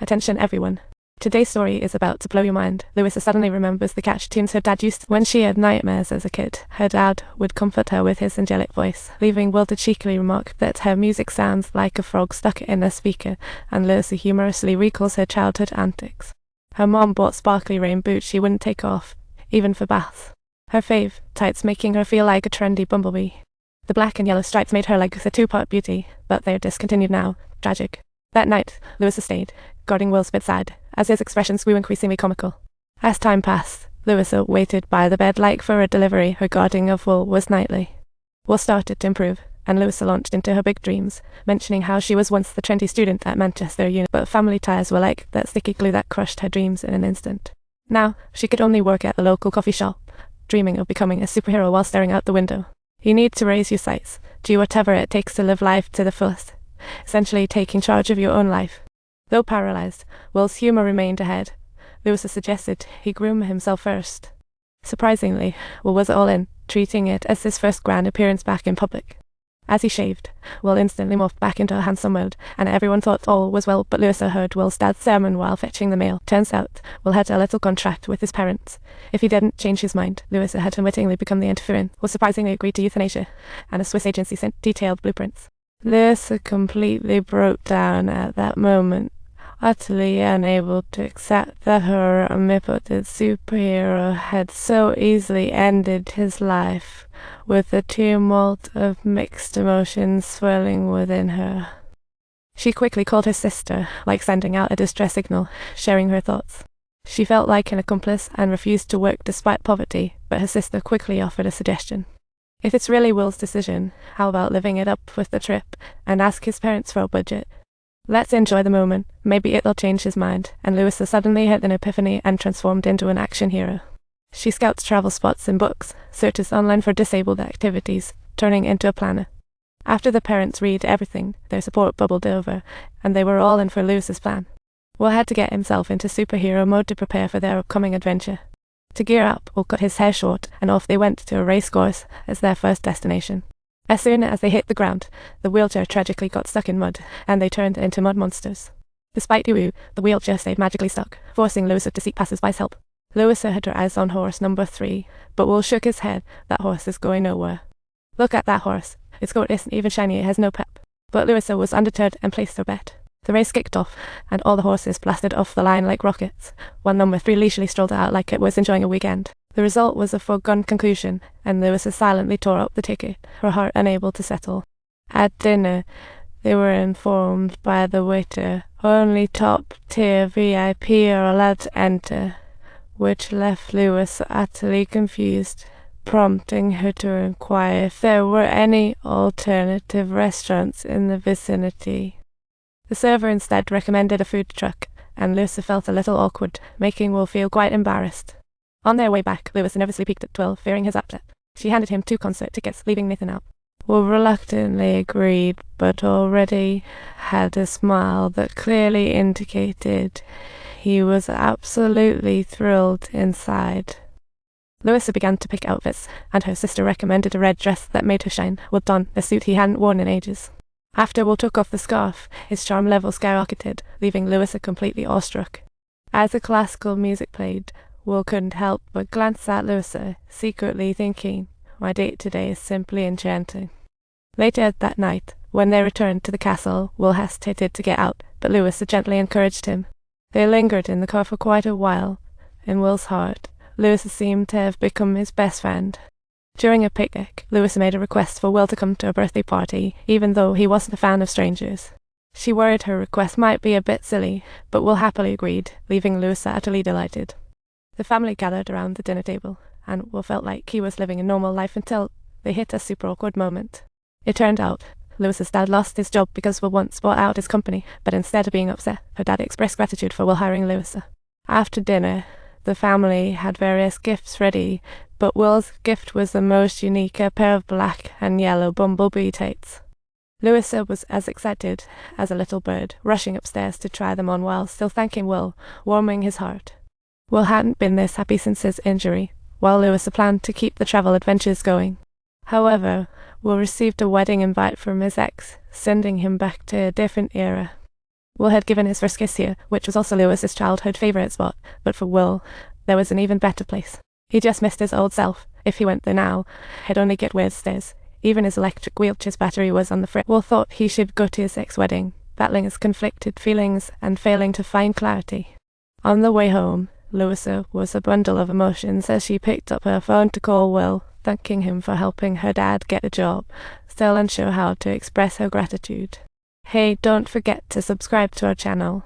Attention everyone. Today's story is about to blow your mind. Louisa suddenly remembers the catchy tunes her dad used to when she had nightmares as a kid. Her dad would comfort her with his angelic voice, leaving Will to cheekily remark that her music sounds like a frog stuck in a speaker, and Louisa humorously recalls her childhood antics. Her mom bought sparkly rain boots she wouldn't take off, even for baths. Her fave, tights, making her feel like a trendy bumblebee. The black and yellow stripes made her like a two-part beauty, but they're discontinued now. Tragic. That night, Louisa stayed, guarding Will's bedside, as his expressions grew increasingly comical. As time passed, Louisa waited by the bed like for a delivery. Her guarding of Will was nightly. Will started to improve, and Louisa launched into her big dreams, mentioning how she was once the trendy student at Manchester Uni, but family ties were like that sticky glue that crushed her dreams in an instant. Now, she could only work at the local coffee shop, dreaming of becoming a superhero while staring out the window. You need to raise your sights, do whatever it takes to live life to the fullest, essentially taking charge of your own life. Though paralyzed, Will's humor remained ahead. Louisa suggested he groom himself first. Surprisingly, Will was all in, treating it as his first grand appearance back in public. As he shaved, Will instantly morphed back into a handsome mode, and everyone thought all was well, but Louisa heard Will's dad's sermon while fetching the mail. Turns out, Will had a little contract with his parents. If he didn't change his mind, Louisa had unwittingly become the interferon. Will surprisingly agreed to euthanasia, and a Swiss agency sent detailed blueprints. Louisa completely broke down at that moment, utterly unable to accept that her omnipotent superhero had so easily ended his life, with a tumult of mixed emotions swirling within her. She quickly called her sister, like sending out a distress signal, sharing her thoughts. She felt like an accomplice and refused to work despite poverty, but her sister quickly offered a suggestion. If it's really Will's decision, how about living it up with the trip and ask his parents for a budget? Let's enjoy the moment, maybe it'll change his mind, and Louisa suddenly had an epiphany and transformed into an action hero. She scouts travel spots and books, searches online for disabled activities, turning into a planner. After the parents read everything, their support bubbled over, and they were all in for Louisa's plan. Will had to get himself into superhero mode to prepare for their upcoming adventure. To gear up, Will cut his hair short, and off they went to a racecourse as their first destination. As soon as they hit the ground, the wheelchair tragically got stuck in mud, and they turned into mud monsters. Despite the wheelchair stayed magically stuck, forcing Louisa to seek passers-by's help. Louisa had her eyes on horse number 3, but Will shook his head. That horse is going nowhere. Look at that horse. Its coat isn't even shiny, it has no pep. But Louisa was undeterred and placed her bet. The race kicked off, and all the horses blasted off the line like rockets, while number 3 leisurely strolled out like it was enjoying a weekend. The result was a foregone conclusion, and Louisa silently tore up the ticket, her heart unable to settle. At dinner, they were informed by the waiter only top-tier VIP are allowed to enter, which left Louisa utterly confused, prompting her to inquire if there were any alternative restaurants in the vicinity. The server instead recommended a food truck, and Louisa felt a little awkward, making Will feel quite embarrassed. On their way back, Louisa nervously peeked at Will, fearing his upset. She handed him 2 concert tickets, leaving Nathan out. Will reluctantly agreed, but already had a smile that clearly indicated he was absolutely thrilled inside. Louisa began to pick outfits, and her sister recommended a red dress that made her shine. Will donned a suit he hadn't worn in ages. After Will took off the scarf, his charm level skyrocketed, leaving Louisa completely awestruck. As the classical music played, Will couldn't help but glance at Louisa, secretly thinking, my date today is simply enchanting. Later that night, when they returned to the castle, Will hesitated to get out, but Louisa gently encouraged him. They lingered in the car for quite a while. In Will's heart, Louisa seemed to have become his best friend. During a picnic, Louisa made a request for Will to come to a birthday party, even though he wasn't a fan of strangers. She worried her request might be a bit silly, but Will happily agreed, leaving Louisa utterly delighted. The family gathered around the dinner table, and Will felt like he was living a normal life until they hit a super awkward moment. It turned out, Louisa's dad lost his job because Will once bought out his company, but instead of being upset, her dad expressed gratitude for Will hiring Louisa. After dinner, the family had various gifts ready, but Will's gift was the most unique, a pair of black and yellow bumblebee tights. Louisa was as excited as a little bird, rushing upstairs to try them on while still thanking Will, warming his heart. Will hadn't been this happy since his injury, while Louisa planned to keep the travel adventures going. However, Will received a wedding invite from his ex, sending him back to a different era. Will had given his Friskisia, which was also Louis's childhood favourite spot, but for Will, there was an even better place. He just missed his old self. If he went there now, he'd only get weird stares. Even his electric wheelchair's battery was on the fritz. Will thought he should go to his ex-wedding, battling his conflicted feelings and failing to find clarity. On the way home, Louisa was a bundle of emotions as she picked up her phone to call Will, thanking him for helping her dad get a job, still unsure how to express her gratitude. Hey, don't forget to subscribe to our channel.